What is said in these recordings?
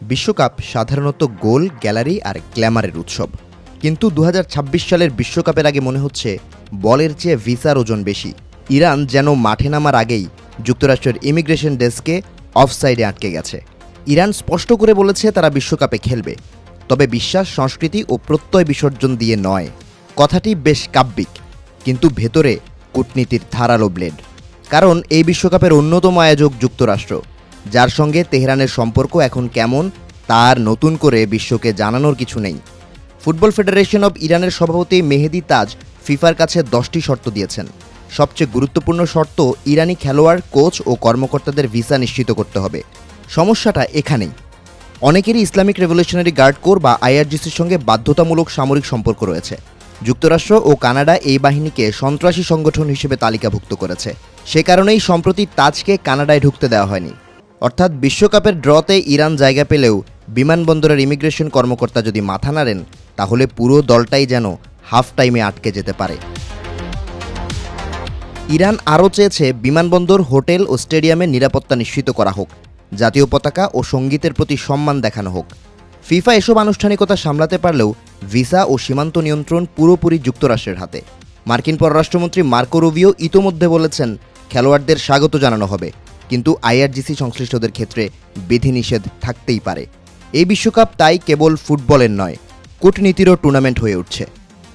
বিশ্বকাপ সাধারণত গোল, গ্যালারি আর গ্ল্যামারের উৎসব। কিন্তু ২০২৬ সালের বিশ্বকাপের আগে মনে হচ্ছে বলের চেয়ে ভিসার ওজন বেশি। ইরান যেন মাঠে নামার আগেই যুক্তরাষ্ট্রের ইমিগ্রেশন ডেস্কে অফসাইডে আটকে গেছে। ইরান স্পষ্ট করে বলেছে তারা বিশ্বকাপে খেলবে, তবে বিশ্বাস, সংস্কৃতি ও প্রত্যয় বিসর্জন দিয়ে নয়। কথাটি বেশ কাব্যিক, কিন্তু ভেতরে কূটনীতির ধারালো ব্লেড। কারণ এই বিশ্বকাপের অন্যতম আয়োজক যুক্তরাষ্ট্র, যার সঙ্গে তেহরানের সম্পর্ক এখন কেমন তার নতুন করে বিশ্বকে জানানোর কিছু নেই। ফুটবল ফেডারেশন অব ইরানের সভাপতি মেহেদি তাজ ফিফার কাছে 10টি শর্ত দিয়েছেন। সবচেয়ে গুরুত্বপূর্ণ শর্ত, ইরানি খেলোয়াড়, কোচ ও কর্মকর্তাদের ভিসা নিশ্চিত করতে হবে। সমস্যাটা এখানেই। অনেকেরই ইসলামিক রেভলিউশনারি গার্ড কোর বা আইআরজিসির সঙ্গে বাধ্যতামূলক সামরিক সম্পর্ক রয়েছে। যুক্তরাষ্ট্র ও কানাডা এই বাহিনীকে সন্ত্রাসী সংগঠন হিসেবে তালিকাভুক্ত করেছে। সে কারণেই সম্প্রতি তাজকে কানাডায় ঢুকতে দেওয়া হয়নি। অর্থাৎ বিশ্বকাপের ড্রতে ইরান জায়গা পেলেও বিমানবন্দরের ইমিগ্রেশন কর্মকর্তা যদি মাথা নাড়েন, তাহলে পুরো দলটাই যেন হাফ টাইমে আটকে যেতে পারে। ইরান আরও চেয়েছে বিমানবন্দর, হোটেল ও স্টেডিয়ামের নিরাপত্তা নিশ্চিত করা হোক, জাতীয় পতাকা ও সঙ্গীতের প্রতি সম্মান দেখানো হোক। ফিফা এসব আনুষ্ঠানিকতা সামলাতে পারলেও ভিসা ও সীমান্ত নিয়ন্ত্রণ পুরোপুরি যুক্তরাষ্ট্রের হাতে। মার্কিন পররাষ্ট্রমন্ত্রী মার্কো রুবিও ইতোমধ্যে বলেছেন, খেলোয়াড়দের স্বাগত জানানো হবে, কিন্তু আইআরজিসি সংশ্লিষ্টদের ক্ষেত্রে বিধিনিষেধ থাকতেই পারে। এই বিশ্বকাপ তাই কেবল ফুটবলের নয়, কূটনীতিরও টুর্নামেন্ট হয়ে উঠছে।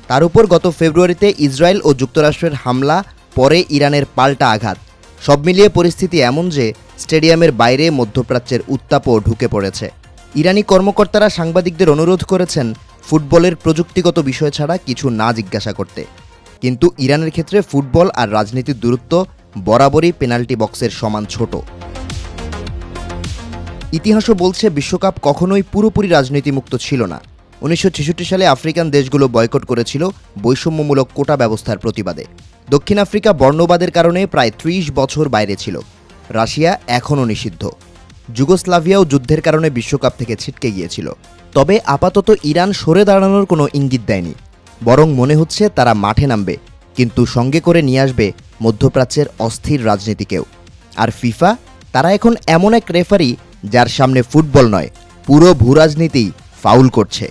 তার উপর গত ফেব্রুয়ারিতে ইসরায়েল ও যুক্তরাষ্ট্রের হামলা, পরে ইরানের পাল্টা আঘাত, সব মিলিয়ে পরিস্থিতি এমন যে স্টেডিয়ামের বাইরে মধ্যপ্রাচ্যের উত্তাপও ঢুকে পড়েছে। ইরানি কর্মকর্তারা সাংবাদিকদের অনুরোধ করেছেন ফুটবলের প্রযুক্তিগত বিষয় ছাড়া কিছু না জিজ্ঞাসা করতে। কিন্তু ইরানের ক্ষেত্রে ফুটবল আর রাজনীতির দূরত্ব বরাবরই পেনাল্টি বক্সের সমান ছোট। ইতিহাসও বলছে বিশ্বকাপ কখনোই পুরোপুরি রাজনীতিমুক্ত ছিল না। 1966 সালে আফ্রিকান দেশগুলো বয়কট করেছিল বৈষম্যমূলক কোটা ব্যবস্থার প্রতিবাদে। দক্ষিণ আফ্রিকা বর্ণবাদের কারণে প্রায় 30 বছর বাইরে ছিল। রাশিয়া এখনও নিষিদ্ধ। যুগোস্লাভিয়াও যুদ্ধের কারণে বিশ্বকাপ থেকে ছিটকে গিয়েছিল। তবে আপাতত ইরান সরে দাঁড়ানোর কোনো ইঙ্গিত দেয়নি, বরং মনে হচ্ছে তারা মাঠে নামবে, কিন্তু সঙ্গে করে নিয়ে আসবে মধ্যপ্রাচ্যের অস্থির রাজনীতিকেও। আর ফিফা, তারা এখন এমন এক রেফারি যার সামনে ফুটবল নয়, পুরো ভূরাজনীতি ফাউল করছে।